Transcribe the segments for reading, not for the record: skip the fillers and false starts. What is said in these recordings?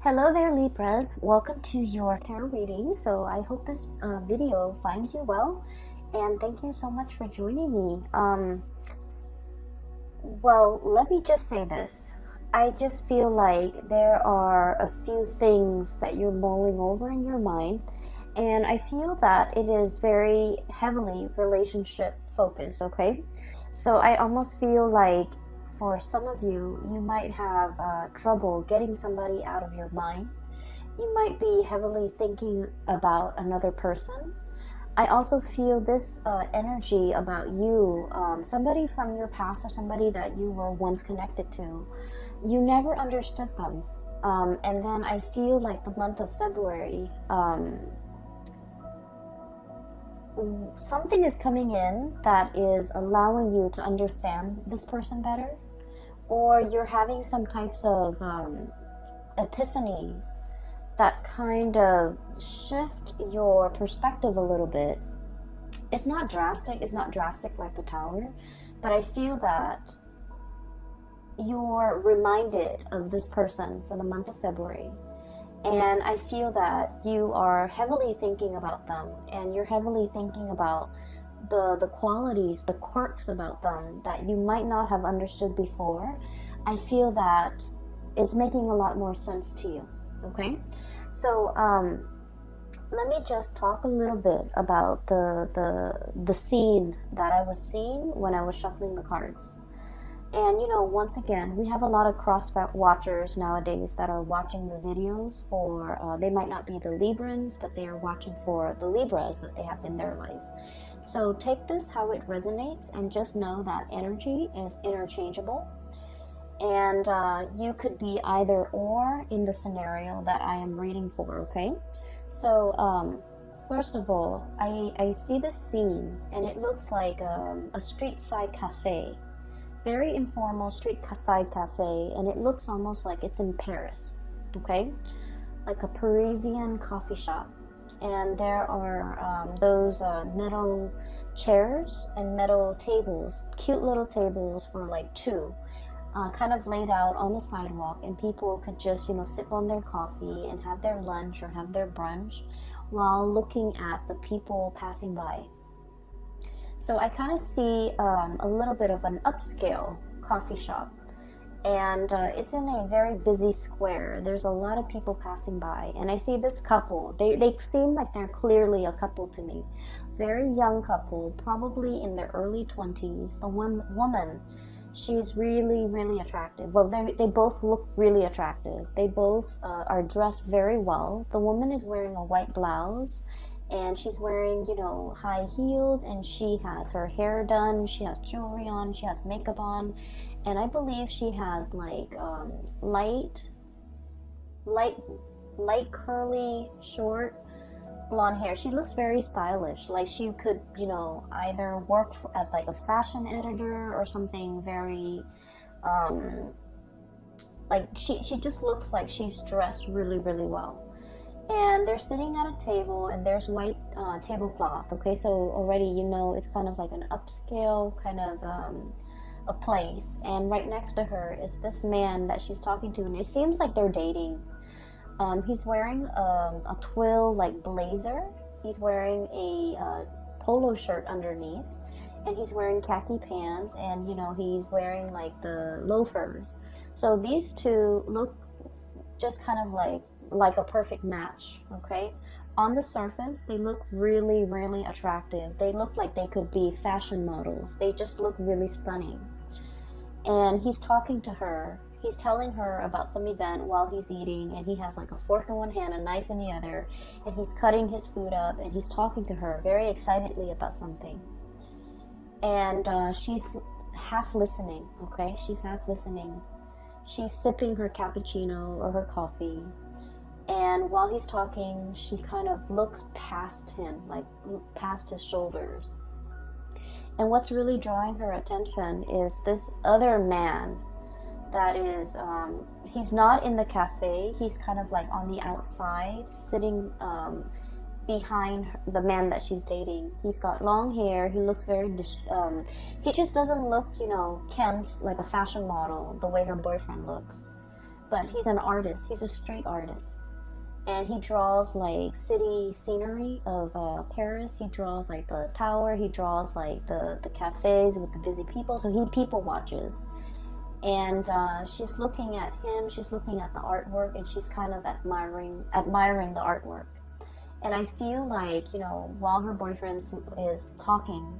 Hello there, Libras. Welcome to your tarot reading. So I hope this video finds you well, and thank you so much for joining me. Well, let me just say this. I just feel like there are a few things that you're mulling over in your mind, and I feel that it is very heavily relationship focused, okay? So I almost feel like for some of you, you might have trouble getting somebody out of your mind. You might be heavily thinking about another person. I also feel this energy about you, somebody from your past or somebody that you were once connected to. You never understood them. And then I feel like the month of February, something is coming in that is allowing you to understand this person better, or you're having some types of epiphanies that kind of shift your perspective a little bit. It's not drastic like the Tower, but I feel that you're reminded of this person for the month of February. And I feel that you are heavily thinking about them, and you're heavily thinking about the qualities, the quirks about them that you might not have understood before. I feel that it's making a lot more sense to you, okay? So let me just talk a little bit about the scene that I was seeing when I was shuffling the cards. And once again, we have a lot of cross watchers nowadays that are watching the videos for, they might not be the Librans, but they are watching for the Libras that they have in their life. So take this how it resonates, and just know that energy is interchangeable. And you could be either or in the scenario that I am reading for, okay? So first of all, I see this scene, and it looks like a street side cafe. Very informal street side cafe, and it looks almost like it's in Paris, okay? Like a Parisian coffee shop. And there are those metal chairs and metal tables, cute little tables for like two, kind of laid out on the sidewalk, and people could just, sip on their coffee and have their lunch or have their brunch while looking at the people passing by. So I kind of see a little bit of an upscale coffee shop, and it's in a very busy square. There's a lot of people passing by, and I see this couple. They seem like they're clearly a couple to me. Very young couple, probably in their early 20s. The one woman, she's really, really attractive. Well, they both look really attractive. They both are dressed very well. The woman is wearing a white blouse, and she's wearing, high heels, and she has her hair done, she has jewelry on, she has makeup on, and I believe she has like light curly, short, blonde hair. She looks very stylish, like she could, either work as like a fashion editor or something very, like she just looks like she's dressed really, really well. And they're sitting at a table, and there's white tablecloth, okay? So already it's kind of like an upscale kind of a place. And right next to her is this man that she's talking to, and it seems like they're dating. He's wearing a twill like blazer. He's wearing a polo shirt underneath, and he's wearing khaki pants, and he's wearing like the loafers. So these two look just kind of like a perfect match, okay? On the surface, they look really, really attractive. They look like they could be fashion models. They just look really stunning. And he's talking to her. He's telling her about some event while he's eating, and he has like a fork in one hand, a knife in the other, and he's cutting his food up, and he's talking to her very excitedly about something. And she's half listening, okay? She's half listening. She's sipping her cappuccino or her coffee. And while he's talking, she kind of looks past him, like past his shoulders. And what's really drawing her attention is this other man that is, he's not in the cafe. He's kind of like on the outside, sitting behind the man that she's dating. He's got long hair. He looks very, he just doesn't look, kempt like a fashion model the way her boyfriend looks. but he's an artist. He's a street artist. And he draws like city scenery of Paris. He draws like the tower. He draws like the cafes with the busy people. So he people watches. And she's looking at him. She's looking at the artwork, and she's kind of admiring the artwork. And I feel like, you know, while her boyfriend is talking,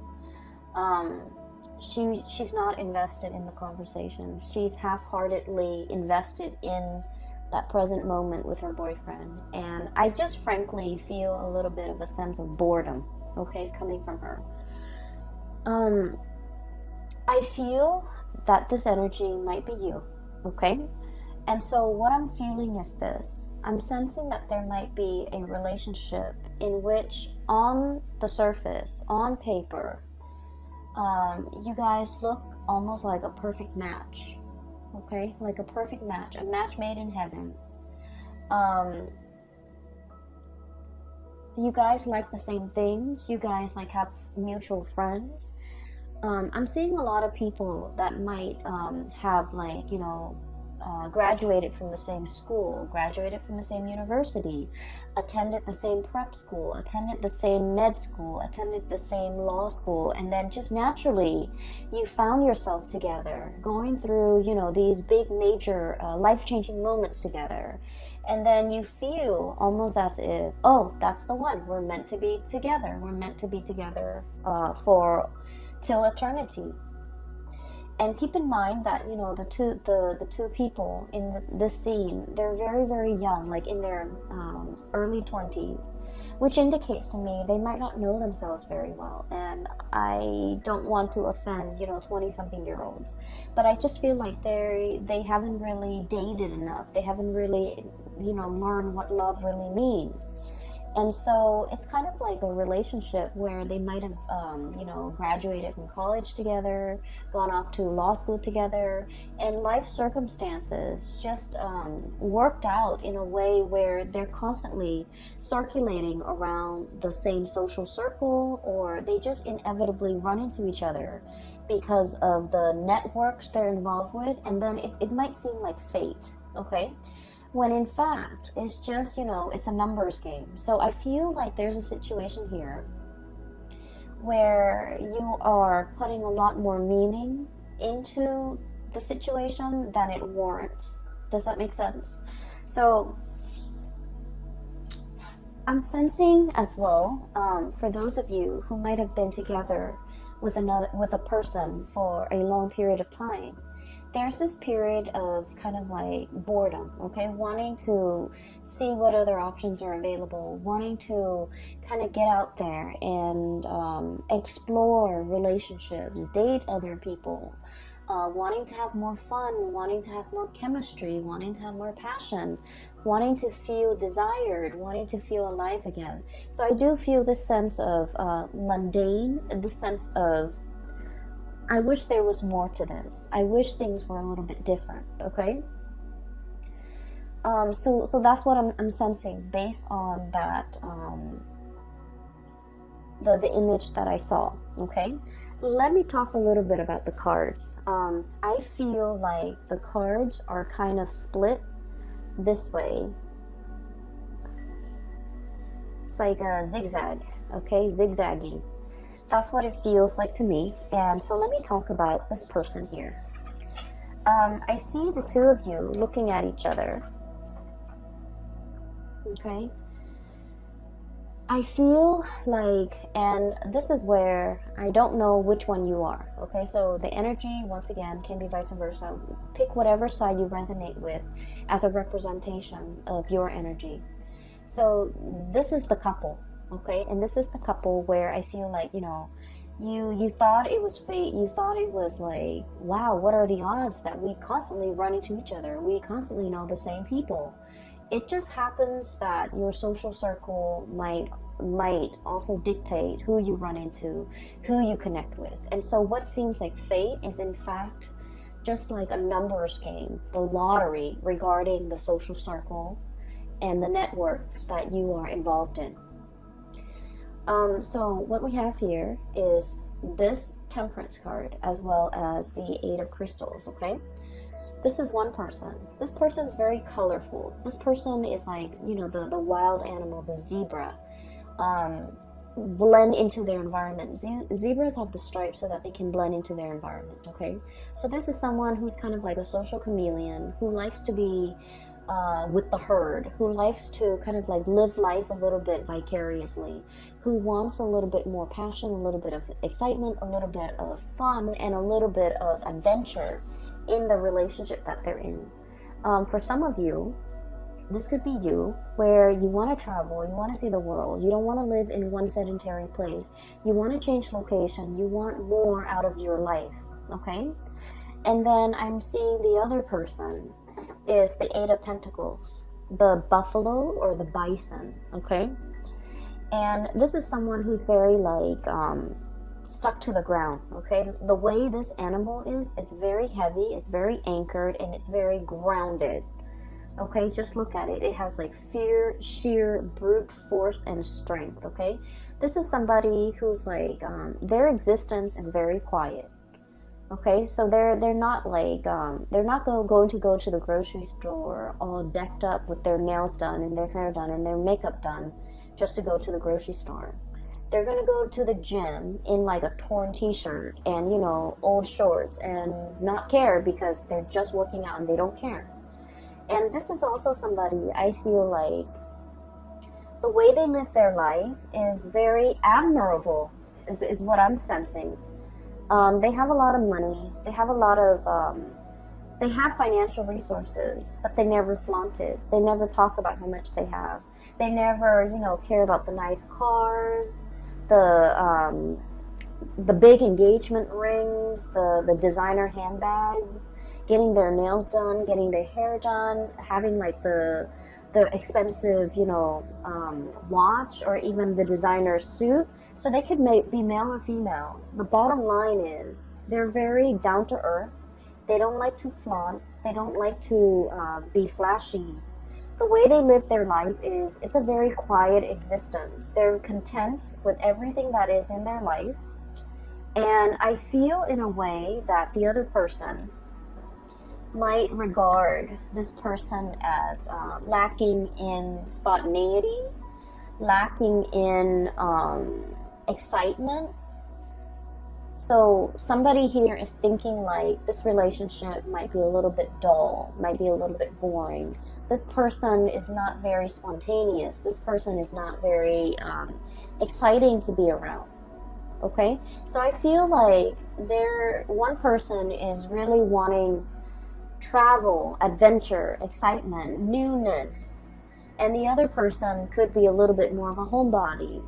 she's not invested in the conversation. She's half-heartedly invested in that present moment with her boyfriend. And I just frankly feel a little bit of a sense of boredom, okay, coming from her. I feel that this energy might be you, okay? And so what I'm feeling is this. I'm sensing that there might be a relationship in which, on the surface, on paper, you guys look almost like a perfect match, okay? Like a perfect match, a match made in heaven. You guys like the same things. You guys like have mutual friends. I'm seeing a lot of people that might have, like, you know, graduated from the same school, graduated from the same university, attended the same prep school, attended the same med school, attended the same law school, and then just naturally you found yourself together, going through, you know, these big major life-changing moments together. And then you feel almost as if, oh, that's the one. We're meant to be together. We're meant to be together for till eternity. And keep in mind that, you know, the two people in this scene, they're very, very young, like in their early 20s, which indicates to me they might not know themselves very well. And I don't want to offend, you know, 20-something-year-olds, but I just feel like they haven't really dated enough. They haven't really, you know, learned what love really means. And so it's kind of like a relationship where they might have, you know, graduated from college together, gone off to law school together, and life circumstances just worked out in a way where they're constantly circulating around the same social circle, or they just inevitably run into each other because of the networks they're involved with, and then it might seem like fate, okay? When in fact, it's just, you know, it's a numbers game. So I feel like there's a situation here where you are putting a lot more meaning into the situation than it warrants. Does that make sense? So I'm sensing as well, for those of you who might have been together with a person for a long period of time, there's this period of kind of like boredom, okay? Wanting to see what other options are available, wanting to kind of get out there and explore relationships, date other people, wanting to have more fun, wanting to have more chemistry, wanting to have more passion, wanting to feel desired, wanting to feel alive again. So I do feel this sense of mundane, this sense of, I wish there was more to this. I wish things were a little bit different, okay? So that's what I'm sensing based on that, the image that I saw, okay? Let me talk a little bit about the cards. I feel like the cards are kind of split this way. It's like a zigzag, okay? Zigzagging. That's what it feels like to me. And so let me talk about this person here. I see the two of you looking at each other. Okay? I feel like, and this is where I don't know which one you are. Okay? So the energy, once again, can be vice versa. Pick whatever side you resonate with as a representation of your energy. So this is the couple. Okay, and this is the couple where I feel like, you know, you thought it was fate. You thought it was like, wow, what are the odds that we constantly run into each other? We constantly know the same people. It just happens that your social circle might also dictate who you run into, who you connect with. And so what seems like fate is in fact just like a numbers game, the lottery regarding the social circle and the networks that you are involved in. So what we have here is this Temperance card as well as the Eight of Crystals, okay? This is one person. This person is very colorful. This person is like, you know, the wild animal, the zebra. Blend into their environment. Zebras have the stripes so that they can blend into their environment, okay? So this is someone who's kind of like a social chameleon, who likes to be with the herd, who likes to kind of like live life a little bit vicariously, who wants a little bit more passion, a little bit of excitement, a little bit of fun, and a little bit of adventure in the relationship that they're in. For some of you, this could be you, where you want to travel, you want to see the world, you don't want to live in one sedentary place, you want to change location, you want more out of your life, okay? And then I'm seeing the other person is the Eight of Pentacles, the buffalo or the bison, okay? And this is someone who's very like stuck to the ground, okay? The way this animal is, it's very heavy, it's very anchored, and it's very grounded. Okay, just look at it. It has like fear, sheer brute force and strength, okay? This is somebody who's like, their existence is very quiet, okay? So they're not like, they're not going to go to the grocery store all decked up with their nails done and their hair done and their makeup done just to go to the grocery store. They're going to go to the gym in like a torn t-shirt and, you know, old shorts and not care because they're just working out and they don't care. And this is also somebody, I feel like, the way they live their life is very admirable, is what I'm sensing. They have a lot of money, they have a lot of, they have financial resources, but they never flaunt it. They never talk about how much they have. They never, you know, care about the nice cars, the big engagement rings, the designer handbags, getting their nails done, getting their hair done, having like the expensive, you know, watch or even the designer suit. So they could be male or female. The bottom line is they're very down to earth. They don't like to flaunt. They don't like to be flashy. The way they live their life is, it's a very quiet existence. They're content with everything that is in their life. And I feel in a way that the other person might regard this person as lacking in spontaneity, lacking in excitement. So somebody here is thinking like this relationship might be a little bit dull, might be a little bit boring. This person is not very spontaneous. This person is not very exciting to be around. Okay, so I feel like one person is really wanting travel, adventure, excitement, newness, and the other person could be a little bit more of a homebody.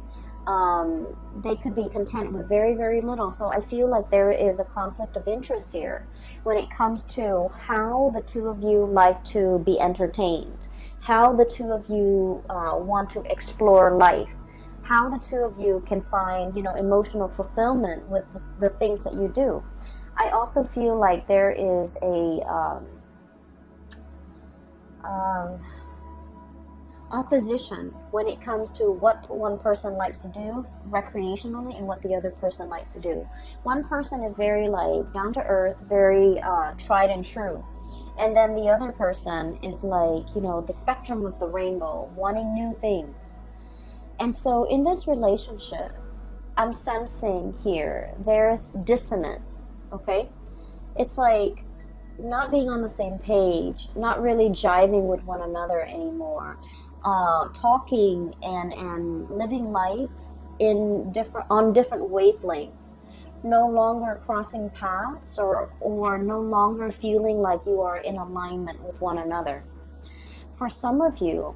They could be content with very, very little. So I feel like there is a conflict of interest here when it comes to how the two of you like to be entertained, how the two of you want to explore life, how the two of you can find, you know, emotional fulfillment with the things that you do. I also feel like there is a opposition when it comes to what one person likes to do recreationally and what the other person likes to do. One person is very like down to earth, very tried and true. And then the other person is like, you know, the spectrum of the rainbow, wanting new things. And so in this relationship, I'm sensing here, there's dissonance, okay? It's like not being on the same page, not really jiving with one another anymore, talking and living life on different wavelengths, no longer crossing paths or no longer feeling like you are in alignment with one another. For some of you,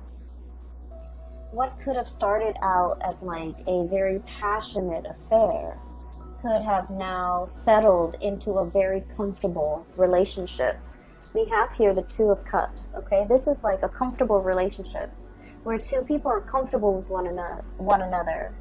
what could have started out as like a very passionate affair could have now settled into a very comfortable relationship. We have here the Two of Cups, okay? This is like a comfortable relationship where two people are comfortable with one another.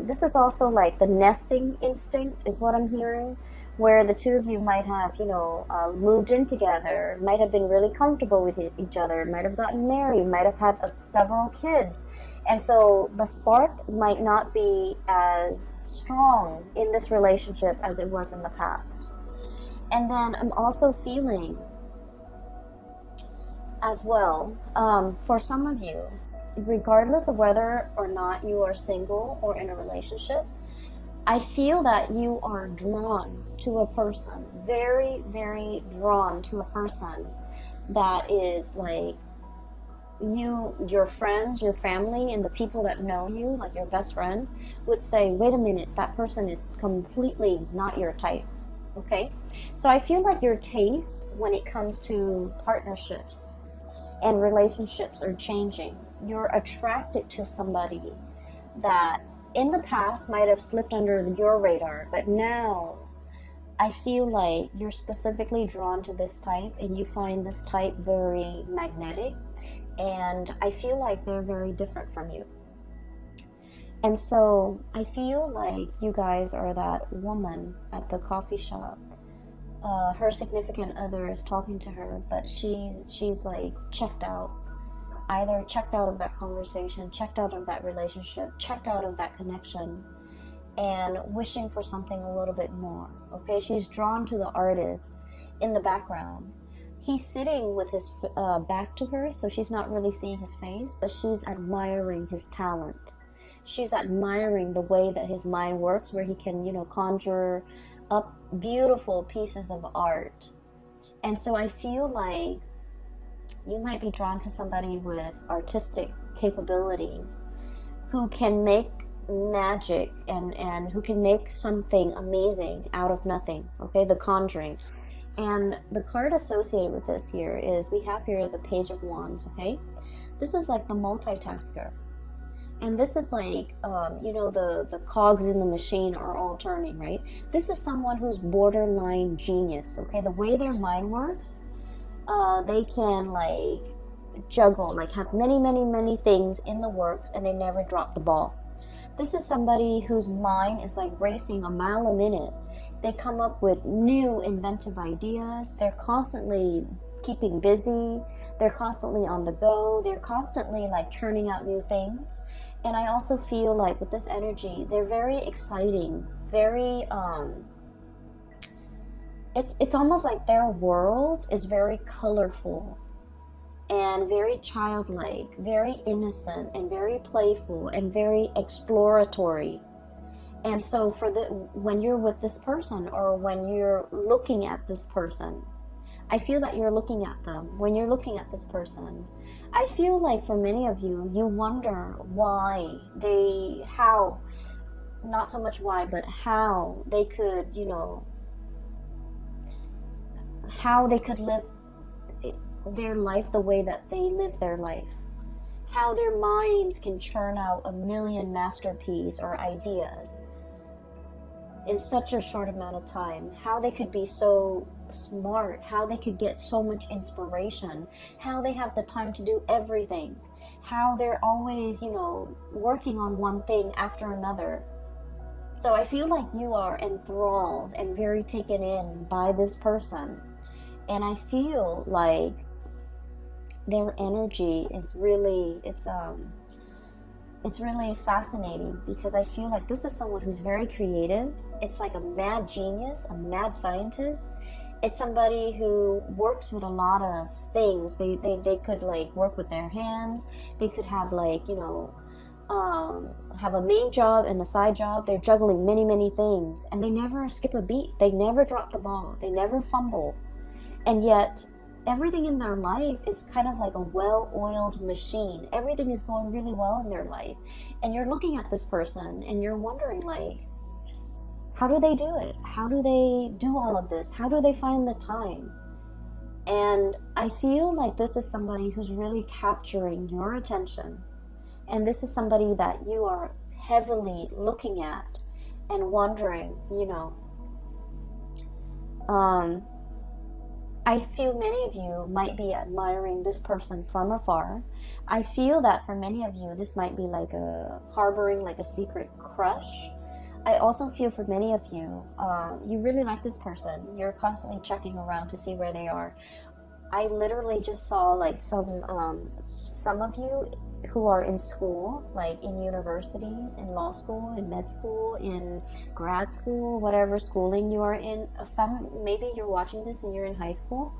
This is also like the nesting instinct is what I'm hearing, where the two of you might have, you know, moved in together, might have been really comfortable with each other, might have gotten married, might have had several kids. And so the spark might not be as strong in this relationship as it was in the past. And then I'm also feeling as well. For some of you, regardless of whether or not you are single or in a relationship, I feel that you are drawn to a person, very, very drawn to a person that is like your friends, your family, and the people that know you, like your best friends, would say, wait a minute, that person is completely not your type. Okay? So I feel like your taste when it comes to partnerships and relationships are changing. You're attracted to somebody that in the past might have slipped under your radar, but now I feel like you're specifically drawn to this type and you find this type very magnetic, and I feel like they're very different from you. And so I feel like you guys are that woman at the coffee shop. Her significant other is talking to her, but she's like checked out. Either checked out of that conversation, checked out of that relationship, checked out of that connection, and wishing for something a little bit more. Okay, she's drawn to the artist in the background. He's sitting with his back to her, so she's not really seeing his face, but she's admiring his talent. She's admiring the way that his mind works, where he can, conjure up beautiful pieces of art. And so I feel like you might be drawn to somebody with artistic capabilities who can make magic and who can make something amazing out of nothing. Okay, the Conjuring. And the card associated with this here is, we have here the Page of Wands. Okay, this is like the multitasker. And this is like, the cogs in the machine are all turning, right? This is someone who's borderline genius, okay? The way their mind works, they can like juggle, like have many, many, many things in the works, and they never drop the ball. This is somebody whose mind is like racing a mile a minute. They come up with new inventive ideas. They're constantly keeping busy. They're constantly on the go. They're constantly like churning out new things. And I also feel like with this energy, they're very exciting, very it's almost like their world is very colorful and very childlike, very innocent and very playful and very exploratory. And so when you're with this person, or when you're looking at this person, I feel that you're looking at them. When you're looking at this person, I feel like for many of you, you wonder not so much why, but how they could, how they could live their life the way that they live their life. How their minds can churn out a million masterpieces or ideas in such a short amount of time. How they could be so smart, how they could get so much inspiration, how they have the time to do everything, how they're always, working on one thing after another. So I feel like you are enthralled and very taken in by this person. And I feel like their energy is really, it's really fascinating, because I feel like this is someone who's very creative. It's like a mad genius, a mad scientist. It's somebody who works with a lot of things. They could like work with their hands. They could have like, have a main job and a side job. They're juggling many, many things, and they never skip a beat. They never drop the ball. They never fumble. And yet everything in their life is kind of like a well-oiled machine. Everything is going really well in their life. And you're looking at this person and you're wondering, like, how do they do it? How do they do all of this? How do they find the time? And I feel like this is somebody who's really capturing your attention. And this is somebody that you are heavily looking at and wondering, I feel many of you might be admiring this person from afar. I feel that for many of you, this might be like harboring like a secret crush. I also feel for many of you, you really like this person. You're constantly checking around to see where they are. I literally just saw like some of you who are in school, like in universities, in law school, in med school, in grad school, whatever schooling you are in. Maybe you're watching this and you're in high school.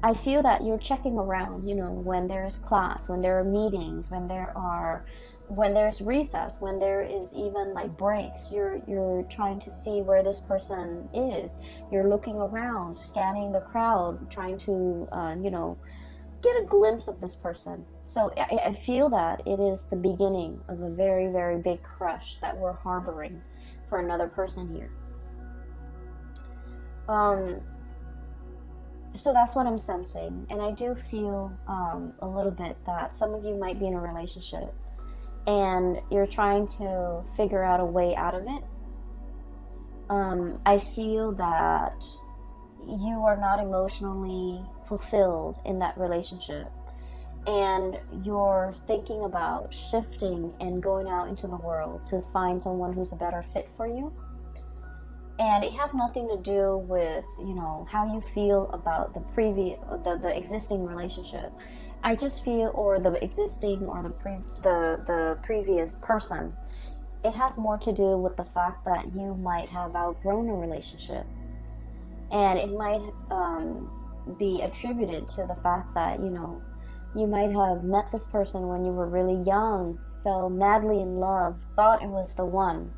I feel that you're checking around, you know, when there's class, when there are meetings, when there's recess, when there is even like breaks, you're trying to see where this person is. You're looking around, scanning the crowd, trying to, you know, get a glimpse of this person. So I feel that it is the beginning of a very, very big crush that we're harboring for another person here. So that's what I'm sensing, and I do feel a little bit that some of you might be in a relationship and you're trying to figure out a way out of it. I feel that you are not emotionally fulfilled in that relationship, and you're thinking about shifting and going out into the world to find someone who's a better fit for you. And it has nothing to do with, you know, how you feel about the existing relationship. I just feel, or the existing, or the previous person. It has more to do with the fact that you might have outgrown a relationship, and it might be attributed to the fact that, you know, you might have met this person when you were really young, fell madly in love, thought it was the one.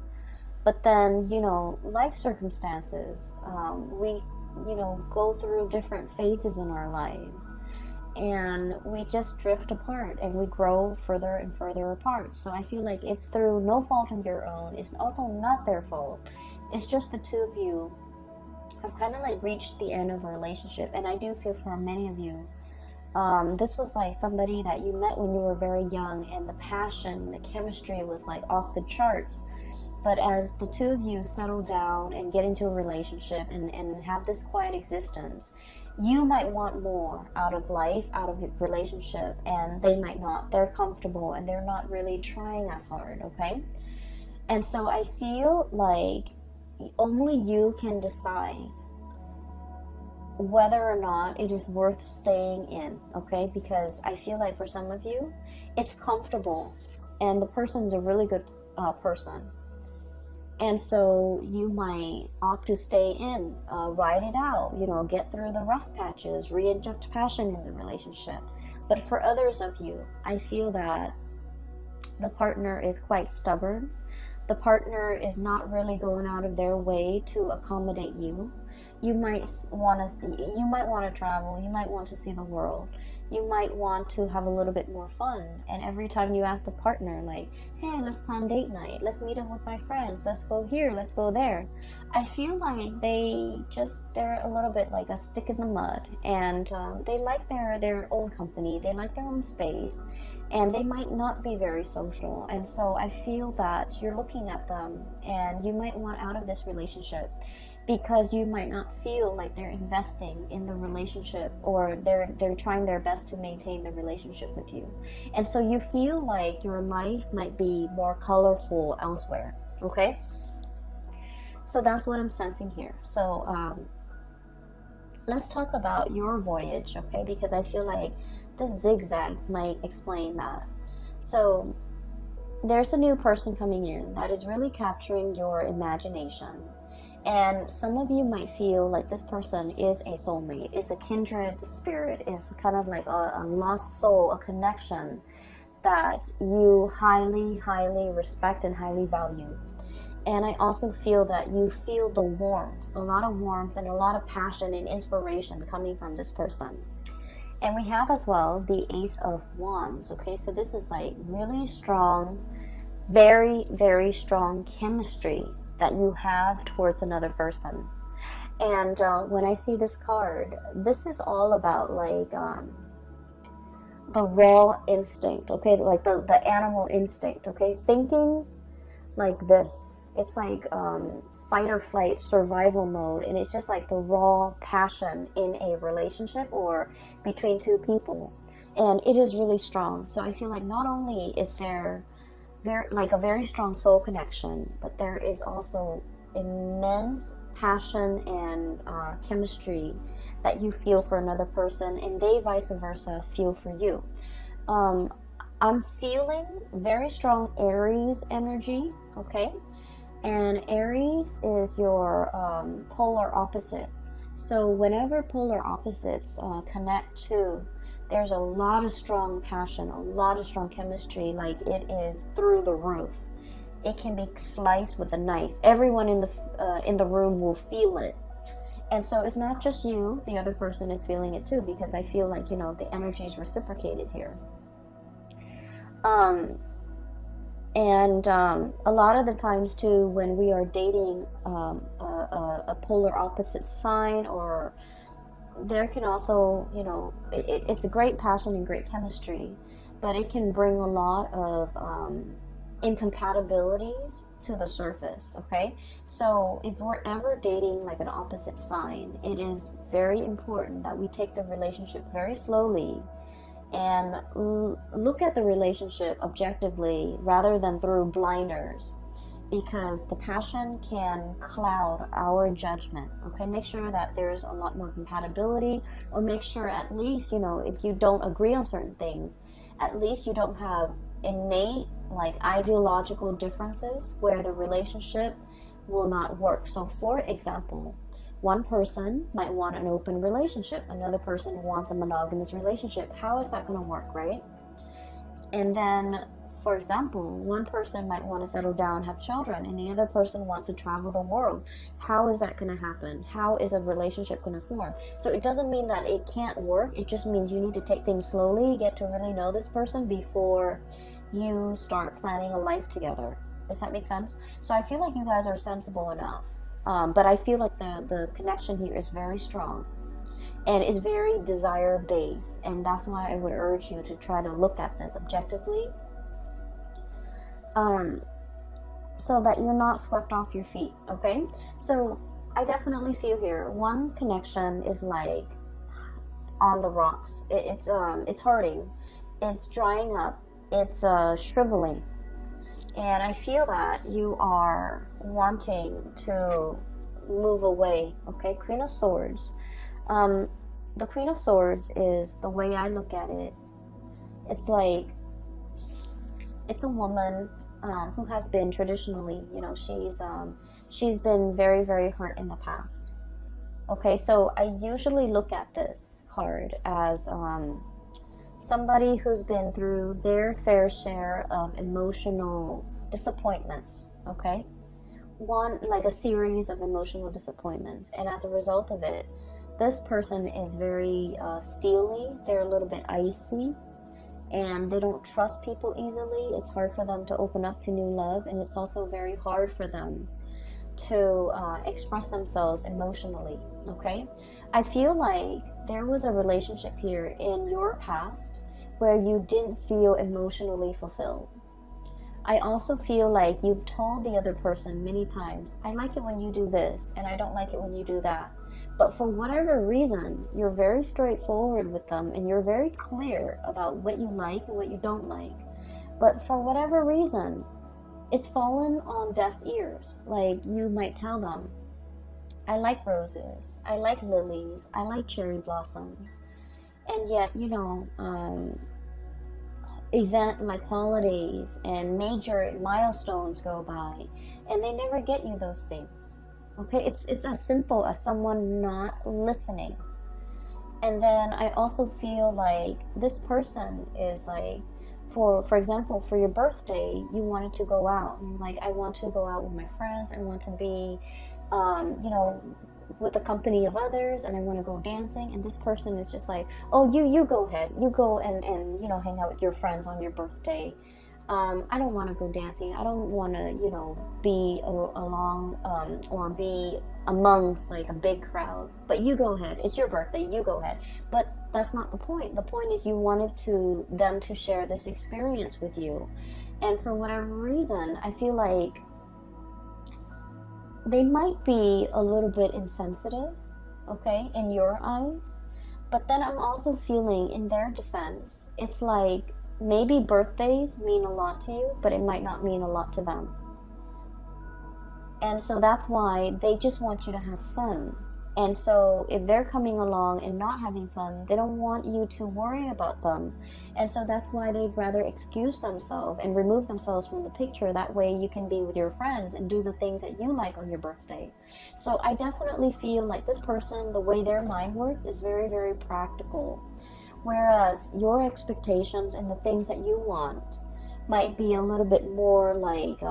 But then, you know, life circumstances, we, you know, go through different phases in our lives, and we just drift apart, and we grow further and further apart. So I feel like it's through no fault of your own. It's also not their fault. It's just the two of you have kind of like reached the end of a relationship. And I do feel for many of you, this was like somebody that you met when you were very young, and the passion, the chemistry was like off the charts. But as the two of you settle down and get into a relationship and have this quiet existence, you might want more out of life, out of a relationship, and they might not. They're comfortable and they're not really trying as hard, okay? And so I feel like only you can decide whether or not it is worth staying in, okay? Because I feel like for some of you, it's comfortable and the person's a really good person. And so you might opt to stay in, ride it out, you know, get through the rough patches, reinject passion in the relationship. But for others of you, I feel that the partner is quite stubborn. The partner is not really going out of their way to accommodate you. You might want to travel. You might want to see the world. You might want to have a little bit more fun. And every time you ask the partner, like, hey, let's plan date night. Let's meet up with my friends. Let's go here. Let's go there. I feel like they're a little bit like a stick in the mud. And they like their own company. They like their own space. And they might not be very social. And so I feel that you're looking at them and you might want out of this relationship, because you might not feel like they're investing in the relationship, or they're trying their best to maintain the relationship with you. And so you feel like your life might be more colorful elsewhere, okay? So that's what I'm sensing here. So let's talk about your voyage, okay? Because I feel like the zigzag might explain that. So there's a new person coming in that is really capturing your imagination. And some of you might feel like this person is a soulmate, is a kindred spirit, is kind of like a lost soul, a connection that you highly, highly respect and highly value. And I also feel that you feel the warmth, a lot of warmth and a lot of passion and inspiration coming from this person. And we have as well the Ace of Wands, okay? So this is like really strong, very, very strong chemistry that you have towards another person. And when I see this card, this is all about like the raw instinct, okay? Like the animal instinct, okay? Thinking like this. It's like fight or flight, survival mode, and it's just like the raw passion in a relationship or between two people. And it is really strong. So I feel like not only is there a very strong soul connection, but there is also immense passion and chemistry that you feel for another person, and they vice versa feel for you. I'm feeling very strong Aries energy, okay? And Aries is your polar opposite. So whenever polar opposites connect to, there's a lot of strong passion, a lot of strong chemistry, like it is through the roof. It can be sliced with a knife. Everyone in the room will feel it. And so it's not just you, the other person is feeling it too, because I feel like, you know, the energy is reciprocated here. A lot of the times too, when we are dating a polar opposite sign, or there can also, you know, it's a great passion and great chemistry, but it can bring a lot of incompatibilities to the surface. Okay, so if we're ever dating like an opposite sign, it is very important that we take the relationship very slowly and look at the relationship objectively rather than through blinders, because the passion can cloud our judgment. Okay, make sure that there's a lot more compatibility, or make sure at least, you know, if you don't agree on certain things, at least you don't have innate like ideological differences where the relationship will not work. So for example, one person might want an open relationship, another person wants a monogamous relationship. How is that going to work, right? And then, for example, one person might want to settle down, have children, and the other person wants to travel the world. How is that going to happen? How is a relationship going to form? So it doesn't mean that it can't work. It just means you need to take things slowly, get to really know this person before you start planning a life together. Does that make sense? So I feel like you guys are sensible enough. But I feel like the connection here is very strong and is very desire based, and that's why I would urge you to try to look at this objectively, so that you're not swept off your feet. Okay, so I definitely feel here one connection is like on the rocks. It's hurting, it's drying up, it's shriveling. And I feel that you are wanting to move away. Okay, Queen of Swords. The Queen of Swords is, the way I look at it, it's like, it's a woman who has been traditionally, you know, she's been very, very hurt in the past. Okay, so I usually look at this card as somebody who's been through their fair share of emotional disappointments. Okay, like a series of emotional disappointments, and as a result of it, this person is very steely. They're a little bit icy, and they don't trust people easily. It's hard for them to open up to new love, and it's also very hard for them to express themselves emotionally. Okay, I feel like there was a relationship here in your past where you didn't feel emotionally fulfilled. I also feel like you've told the other person many times, I like it when you do this, and I don't like it when you do that. But for whatever reason, you're very straightforward with them, and you're very clear about what you like and what you don't like. But for whatever reason, it's fallen on deaf ears. Like, you might tell them, I like roses, I like lilies, I like cherry blossoms. And yet, you know, event like holidays and major milestones go by, and they never get you those things. Okay, it's as simple as someone not listening. And then I also feel like this person is like, for example, for your birthday, you wanted to go out. And like, I want to go out with my friends. I want to be, you know, with the company of others, and I want to go dancing. And this person is just like, oh, you go ahead. You go and you know, hang out with your friends on your birthday. I don't want to go dancing. I don't want to, you know, be along or be amongst like a big crowd. But you go ahead. It's your birthday. You go ahead. But that's not the point. The point is you wanted them to share this experience with you. And for whatever reason, I feel like they might be a little bit insensitive, okay, in your eyes. But then I'm also feeling, in their defense, it's like maybe birthdays mean a lot to you, but it might not mean a lot to them. And so that's why they just want you to have fun. And so if they're coming along and not having fun, they don't want you to worry about them. And so that's why they'd rather excuse themselves and remove themselves from the picture. That way you can be with your friends and do the things that you like on your birthday. So I definitely feel like this person, the way their mind works is very, very practical. Whereas your expectations and the things that you want might be a little bit more like,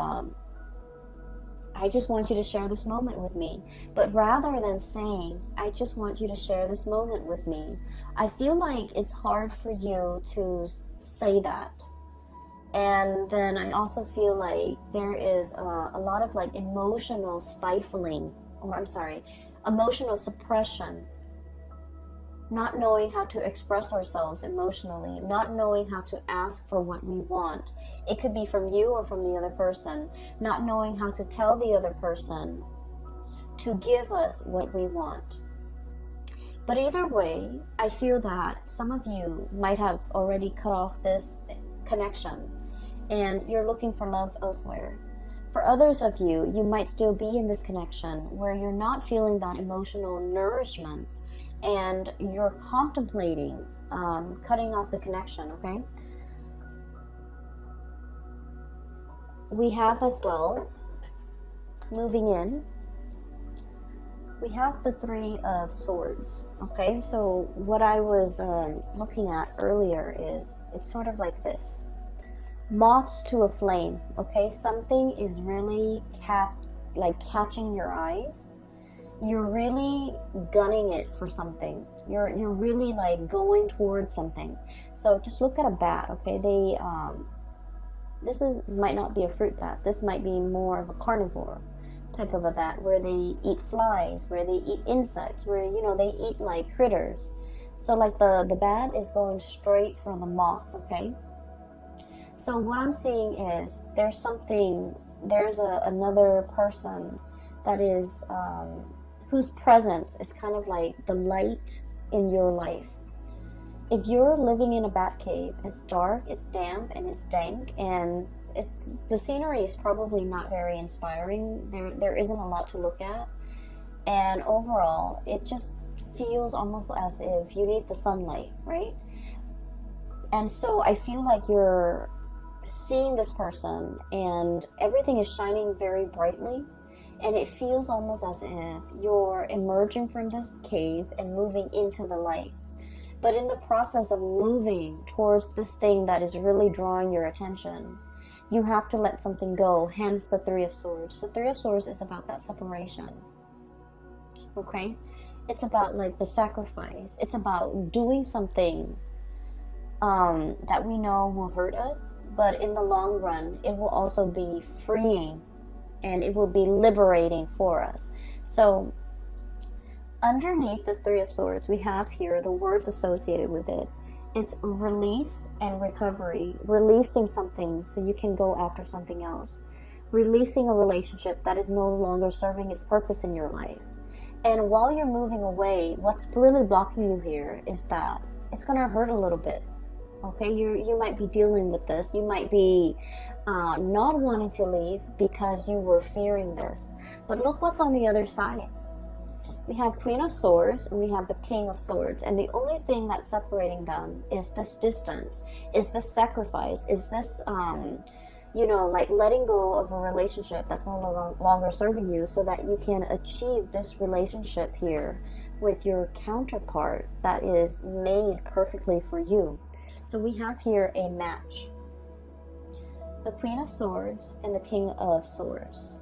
I just want you to share this moment with me. But rather than saying, I just want you to share this moment with me, I feel like it's hard for you to say that. And then I also feel like there is a lot of like emotional stifling, or I'm sorry, emotional suppression. Not knowing how to express ourselves emotionally, not knowing how to ask for what we want. It could be from you or from the other person. Not knowing how to tell the other person to give us what we want. But either way, I feel that some of you might have already cut off this connection and you're looking for love elsewhere. For others of you, you might still be in this connection where you're not feeling that emotional nourishment and you're contemplating cutting off the connection, okay? We have as well, moving in, we have the Three of Swords, okay? So what I was looking at earlier is, it's sort of like this. Moths to a flame, okay? Something is really catching your eyes. You're really gunning it for something. You're really like going towards something. So just look at a bat, okay? This might not be a fruit bat. This might be more of a carnivore type of a bat, where they eat flies, where they eat insects, where they eat like critters. So like the bat is going straight for the moth, okay? So what I'm seeing is there's another person that is whose presence is kind of like the light in your life. If you're living in a bat cave, it's dark, it's damp, and it's dank, and the scenery is probably not very inspiring. There isn't a lot to look at, and overall, it just feels almost as if you need the sunlight, right? And so I feel like you're seeing this person, and everything is shining very brightly. And it feels almost as if you're emerging from this cave and moving into the light. But in the process of moving towards this thing that is really drawing your attention, you have to let something go, hence the Three of Swords. The Three of Swords is about that separation, okay? It's about like the sacrifice. It's about doing something that we know will hurt us, but in the long run, it will also be freeing and it will be liberating for us. So underneath the Three of Swords, we have here the words associated with it. It's release and recovery. Releasing something so you can go after something else. Releasing a relationship that is no longer serving its purpose in your life. And while you're moving away, what's really blocking you here is that it's going to hurt a little bit. Okay, you might be dealing with this. You might be not wanting to leave because you were fearing this. But look what's on the other side. We have Queen of Swords and we have the King of Swords. And the only thing that's separating them is this distance, is this sacrifice, is this, like letting go of a relationship that's no longer serving you so that you can achieve this relationship here with your counterpart that is made perfectly for you. So we have here a match. The Queen of Swords and the King of Swords.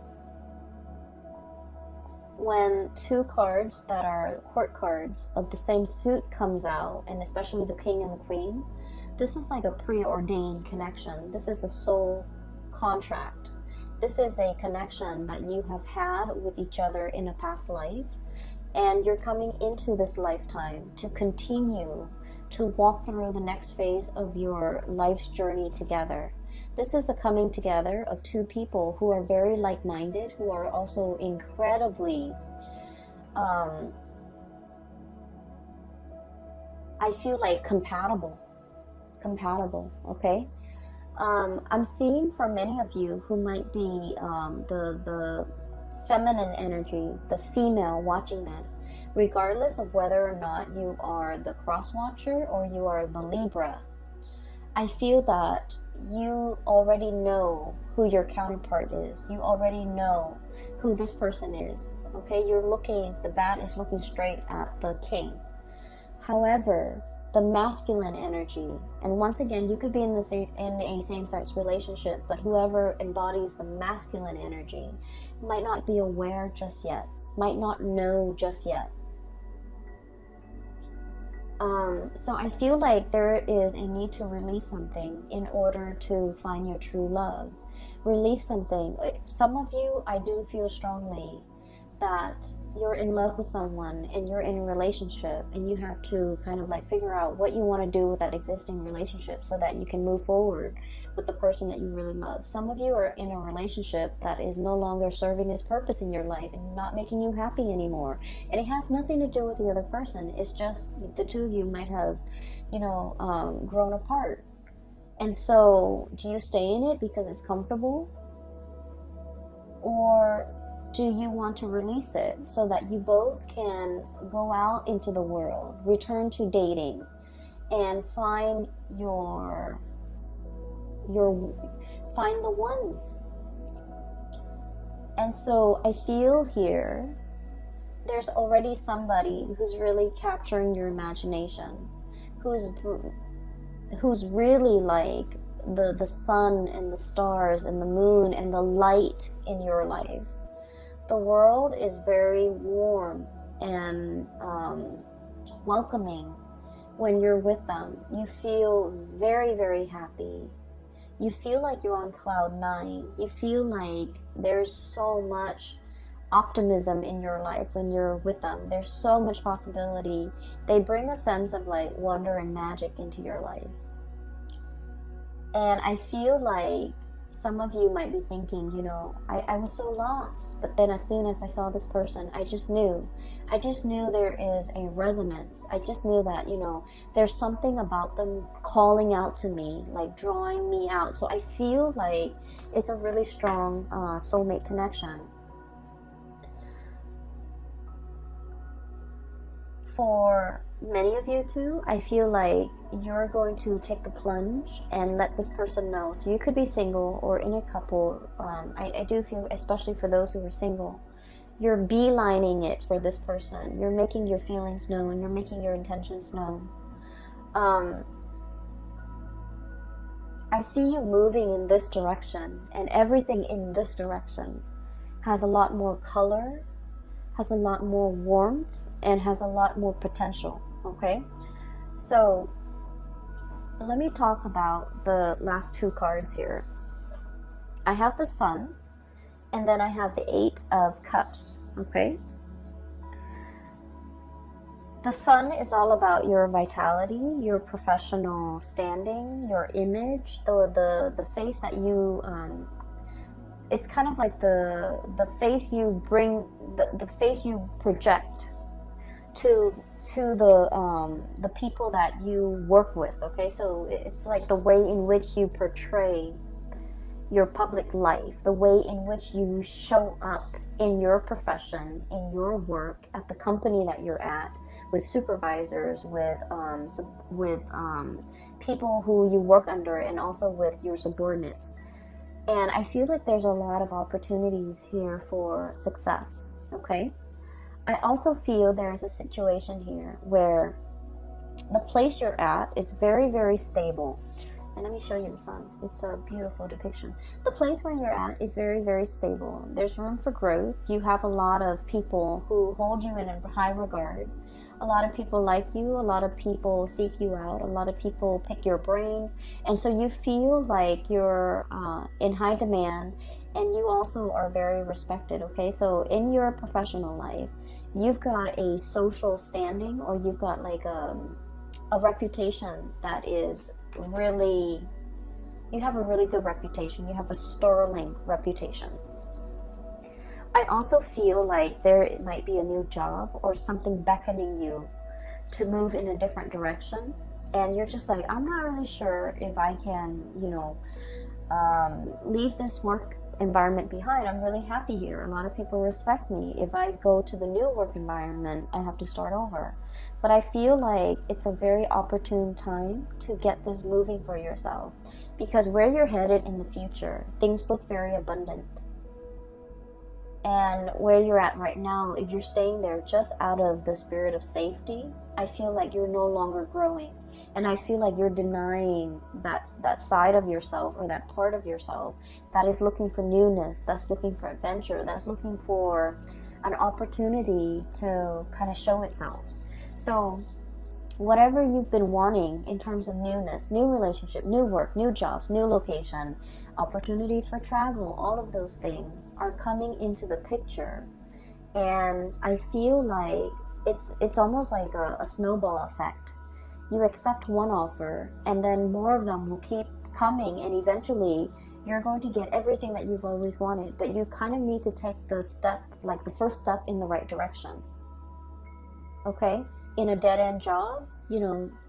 When two cards that are court cards of the same suit comes out, and especially the King and the Queen, this is like a preordained connection. This is a soul contract. This is a connection that you have had with each other in a past life, and you're coming into this lifetime to continue to walk through the next phase of your life's journey together. This is the coming together of two people who are very like-minded, who are also incredibly, I feel like compatible, okay? I'm seeing for many of you who might be the feminine energy, the female watching this, regardless of whether or not you are the cross watcher or you are the Libra, I feel that you already know who your counterpart is. You already know who this person is. Okay, the bat is looking straight at the king. However, the masculine energy, and once again, you could be in a same-sex relationship, but whoever embodies the masculine energy might not be aware just yet, might not know just yet. So I feel like there is a need to release something in order to find your true love. Release something. Some of you, I do feel strongly that you're in love with someone and you're in a relationship, and you have to kind of like figure out what you want to do with that existing relationship so that you can move forward with the person that you really love. Some of you are in a relationship that is no longer serving its purpose in your life and not making you happy anymore, and it has nothing to do with the other person. It's just the two of you might have, grown apart. And so do you stay in it because it's comfortable, or do you want to release it so that you both can go out into the world, return to dating, and find find the ones? And so I feel here there's already somebody who's really capturing your imagination, who's really like the sun and the stars and the moon and the light in your life. The world is very warm and welcoming when you're with them. You feel very, very happy. You feel like you're on cloud 9. You feel like there's so much optimism in your life when you're with them. There's so much possibility. They bring a sense of like wonder and magic into your life. And I feel like some of you might be thinking, I was so lost, but then as soon as I saw this person, I just knew there is a resonance. I just knew that, there's something about them calling out to me, like drawing me out. So I feel like it's a really strong soulmate connection. For many of you too, I feel like you're going to take the plunge and let this person know. So you could be single or in a couple. I do feel, especially for those who are single, you're beelining it for this person. You're making your feelings known. You're making your intentions known. I see you moving in this direction, and everything in this direction has a lot more color, has a lot more warmth, and has a lot more potential. Okay, so let me talk about the last two cards here. I have the Sun, and then I have the 8 of Cups. Okay, the Sun is all about your vitality, your professional standing, your image, the face that you it's kind of like the face you bring, the face you project to the people that you work with. Okay, so it's like the way in which you portray your public life, the way in which you show up in your profession, in your work, at the company that you're at, with supervisors, with people who you work under, and also with your subordinates. And I feel like there's a lot of opportunities here for success. Okay, I also feel there's a situation here where the place you're at is very, very stable. And let me show you the Sun. It's a beautiful depiction. The place where you're at is very, very stable. There's room for growth. You have a lot of people who hold you in a high regard. A lot of people like you. A lot of people seek you out. A lot of people pick your brains. And so you feel like you're in high demand, and you also are very respected. Okay, so in your professional life, you've got a social standing, or you've got like a reputation that is really, you have a really good reputation. You have a sterling reputation. I also feel like there might be a new job or something beckoning you to move in a different direction, and you're just like, I'm not really sure if I can, leave this work environment behind, I'm really happy here. A lot of people respect me. If I go to the new work environment, I have to start over. But I feel like it's a very opportune time to get this moving for yourself, because where you're headed in the future, things look very abundant. And where you're at right now, if you're staying there just out of the spirit of safety, I feel like you're no longer growing. And I feel like you're denying that side of yourself, or that part of yourself that is looking for newness, that's looking for adventure, that's looking for an opportunity to kind of show itself. So whatever you've been wanting in terms of newness, new relationship, new work, new jobs, new location, opportunities for travel, all of those things are coming into the picture. And I feel like it's almost like a snowball effect. You accept one offer, and then more of them will keep coming, and eventually you're going to get everything that you've always wanted. But you kind of need to take the step, like the first step in the right direction. Okay? In a dead-end job,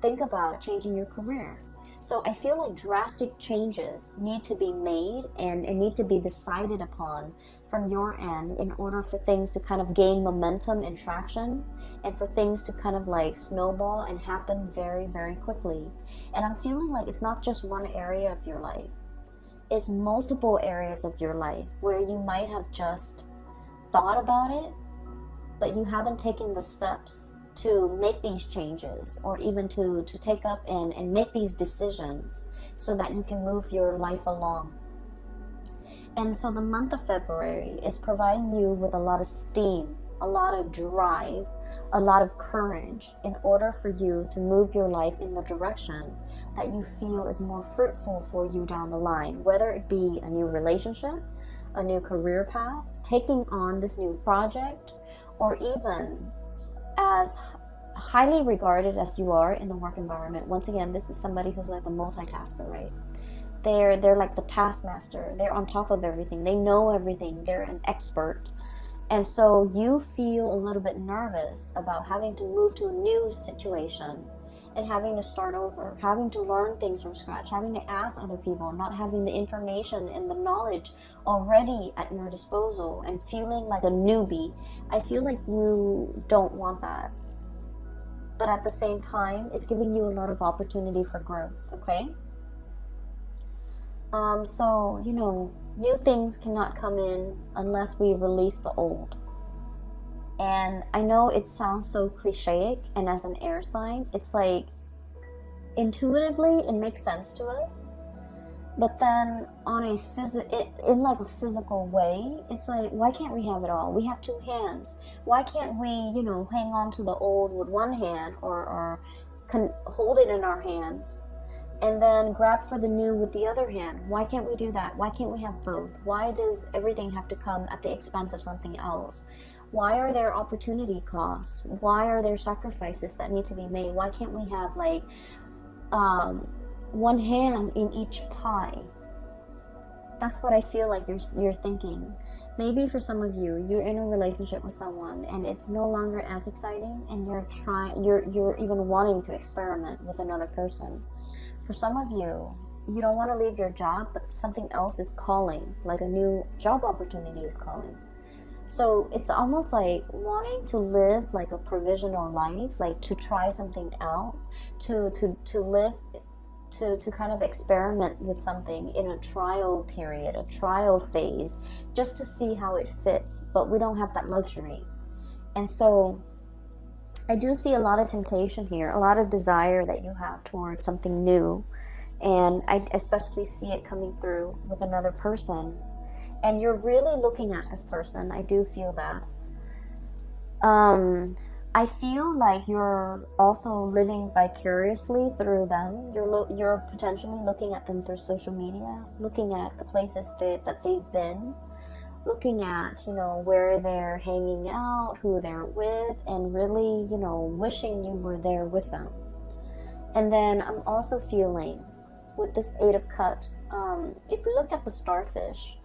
think about changing your career. So I feel like drastic changes need to be made and need to be decided upon from your end in order for things to kind of gain momentum and traction, and for things to kind of like snowball and happen very, very quickly. And I'm feeling like it's not just one area of your life. It's multiple areas of your life where you might have just thought about it, but you haven't taken the steps to make these changes, or even to take up and make these decisions so that you can move your life along. And so the month of February is providing you with a lot of steam, a lot of drive, a lot of courage in order for you to move your life in the direction that you feel is more fruitful for you down the line, whether it be a new relationship, a new career path, taking on this new project, or even as highly regarded as you are in the work environment. Once again, this is somebody who's like a multitasker, right? They're like the taskmaster. They're on top of everything. They know everything. They're an expert. And so you feel a little bit nervous about having to move to a new situation and having to start over, having to learn things from scratch, having to ask other people, not having the information and the knowledge already at your disposal, and feeling like a newbie. I feel like you don't want that. But at the same time, it's giving you a lot of opportunity for growth, okay? So, new things cannot come in unless we release the old. And I know it sounds so cliche, and as an air sign, it's like intuitively it makes sense to us. But then on a in like a physical way, it's like, why can't we have it all? We have two hands. Why can't we, hang on to the old with one hand, or hold it in our hands, and then grab for the new with the other hand? Why can't we do that? Why can't we have both? Why does everything have to come at the expense of something else? Why are there opportunity costs? Why are there sacrifices that need to be made? Why can't we have like one hand in each pie? That's what I feel like you're thinking. Maybe for some of you, you're in a relationship with someone and it's no longer as exciting, and you're even wanting to experiment with another person. For some of you, you don't want to leave your job, but something else is calling, like a new job opportunity is calling. So it's almost like wanting to live like a provisional life, like to try something out, to live, to kind of experiment with something in a trial period, a trial phase, just to see how it fits. But we don't have that luxury. And so I do see a lot of temptation here, a lot of desire that you have towards something new. And I especially see it coming through with another person. And you're really looking at this person. I do feel that. I feel like you're also living vicariously through them. You're potentially looking at them through social media, looking at the places that they've been, looking at, where they're hanging out, who they're with, and really, wishing you were there with them. And then I'm also feeling with this 8 of Cups, if you look at the starfish,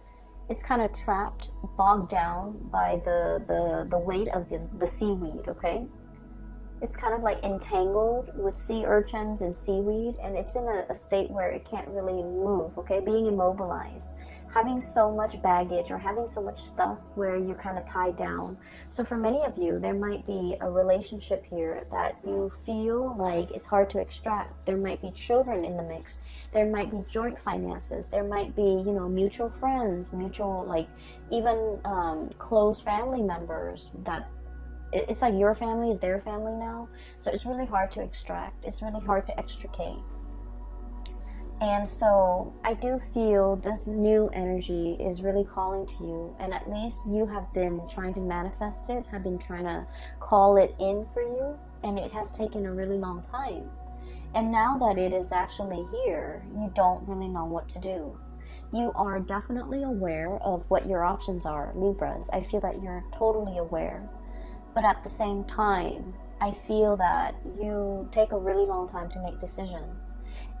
it's kind of trapped, bogged down by the weight of the seaweed, okay? It's kind of like entangled with sea urchins and seaweed, and it's in a state where it can't really move, okay? Being immobilized. having so much baggage or having so much stuff where you're kind of tied down. So for many of you, there might be a relationship here that you feel like it's hard to extract. There might be children in the mix. There might be joint finances. There might be, you know, mutual friends, mutual, like, even close family members that it's like your family is their family now. So it's really hard to extract. It's really hard to extricate. And so I do feel this new energy is really calling to you, and at least you have been trying to manifest it, have been trying to call it in for you, and it has taken a really long time. And now that it is actually here, you don't really know what to do. You are definitely aware of what your options are, Libras. I feel that you're totally aware. But at the same time, I feel that you take a really long time to make decisions.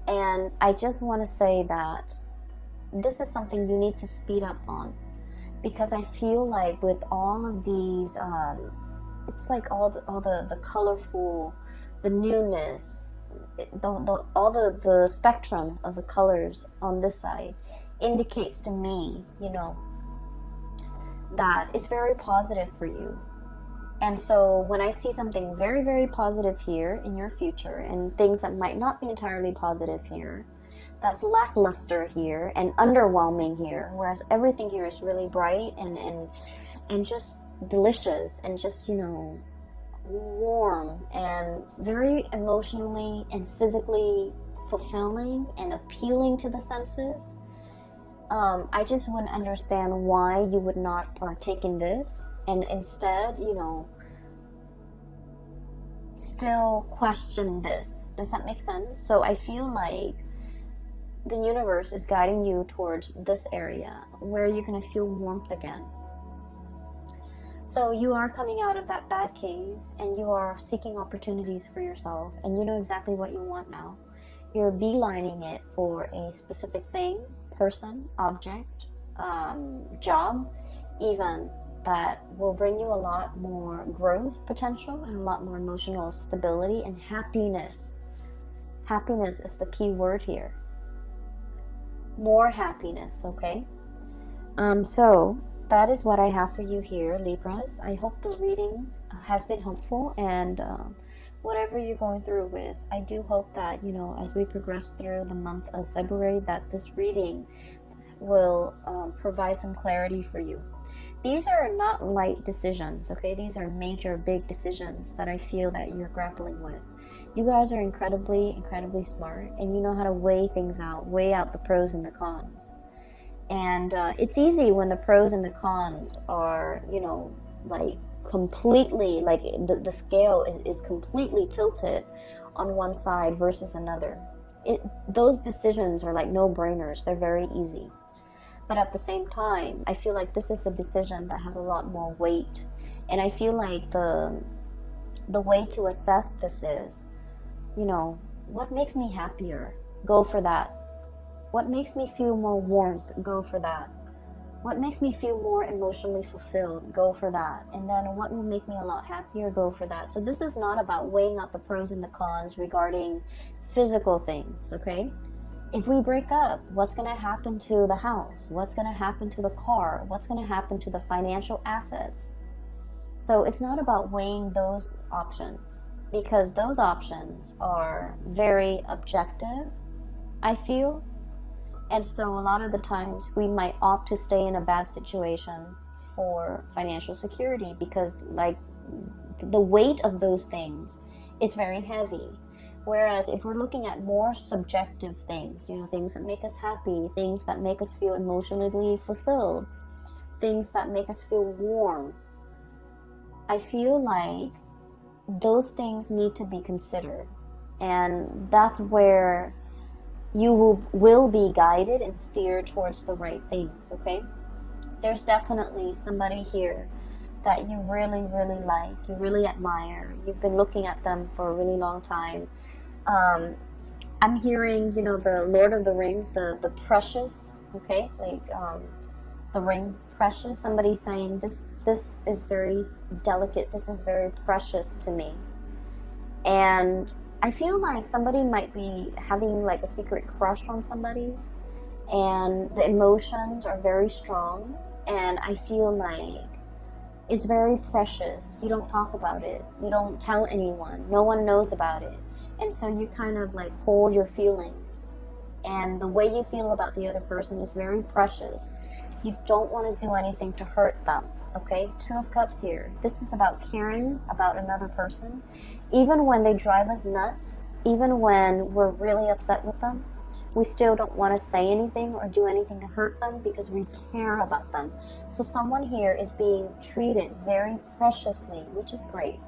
And I just want to say that this is something you need to speed up on, because I feel like with all of these, it's like all the colorful, the newness, all the spectrum of the colors on this side indicates to me, you know, that it's very positive for you. And so when I see something very, very positive here in your future, and things that might not be entirely positive here, that's lackluster here and underwhelming here, whereas everything here is really bright and just delicious and just, you know, warm and very emotionally and physically fulfilling and appealing to the senses. I just wouldn't understand why you would not partake in this and instead, you know, still question this. Does that make sense? So I feel like the universe is guiding you towards this area where you're going to feel warmth again. So you are coming out of that bad cave and you are seeking opportunities for yourself, and you know exactly what you want now. You're beelining it for a specific thing, person, object, job, even, that will bring you a lot more growth potential and a lot more emotional stability and happiness. Happiness is the key word here. More happiness, okay? So that is what I have for you here, Libras. I hope the reading has been helpful, and whatever you're going through with, I do hope that, you know, as we progress through the month of February, that this reading will provide some clarity for you. These are not light decisions, okay? These are major, big decisions that I feel that you're grappling with. You guys are incredibly, incredibly smart, and you know how to weigh things out, weigh out the pros and the cons. And it's easy when the pros and the cons are, you know, like completely, like the scale is completely tilted on one side versus another. Those decisions are like no-brainers. They're very easy. But at the same time, I feel like this is a decision that has a lot more weight. And I feel like the way to assess this is, you know, what makes me happier? Go for that. What makes me feel more warmth? Go for that. What makes me feel more emotionally fulfilled? Go for that. And then what will make me a lot happier? Go for that. So this is not about weighing out the pros and the cons regarding physical things, okay? If we break up, what's going to happen to the house? What's going to happen to the car? What's going to happen to the financial assets? So it's not about weighing those options, because those options are very objective, I feel. And so a lot of the times we might opt to stay in a bad situation for financial security, because like the weight of those things is very heavy. Whereas if we're looking at more subjective things, you know, things that make us happy, things that make us feel emotionally fulfilled, things that make us feel warm, I feel like those things need to be considered. And that's where you will be guided and steered towards the right things, okay? There's definitely somebody here that you really, really like, you really admire. You've been looking at them for a really long time. I'm hearing, you know, the Lord of the Rings, the precious, okay? Like the ring precious. Somebody saying this is very delicate, this is very precious to me. And I feel like somebody might be having like a secret crush on somebody, and the emotions are very strong, and I feel like it's very precious. You don't talk about it. You don't tell anyone. No one knows about it. And so you kind of like hold your feelings. And the way you feel about the other person is very precious. You don't want to do anything to hurt them. Okay? 2 of Cups here. This is about caring about another person. Even when they drive us nuts, even when we're really upset with them, we still don't want to say anything or do anything to hurt them because we care about them. So someone here is being treated very preciously, which is great.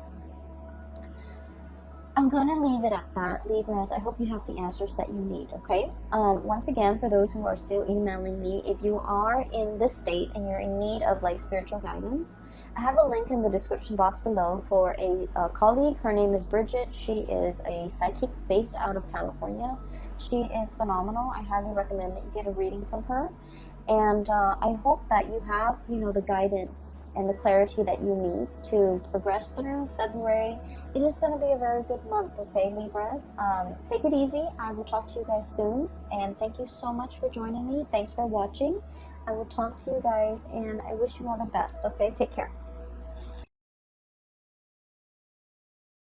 I'm going to leave it at that, Libras. I hope you have the answers that you need, okay? Once again, for those who are still emailing me, if you are in this state and you're in need of like spiritual guidance, I have a link in the description box below for a colleague. Her name is Bridget. She is a psychic based out of California. She is phenomenal. I highly recommend that you get a reading from her. And I hope that you have, the guidance and the clarity that you need to progress through February. It is going to be a very good month, okay, Libras? Take it easy. I will talk to you guys soon. And thank you so much for joining me. Thanks for watching. I will talk to you guys, and I wish you all the best, okay? Take care.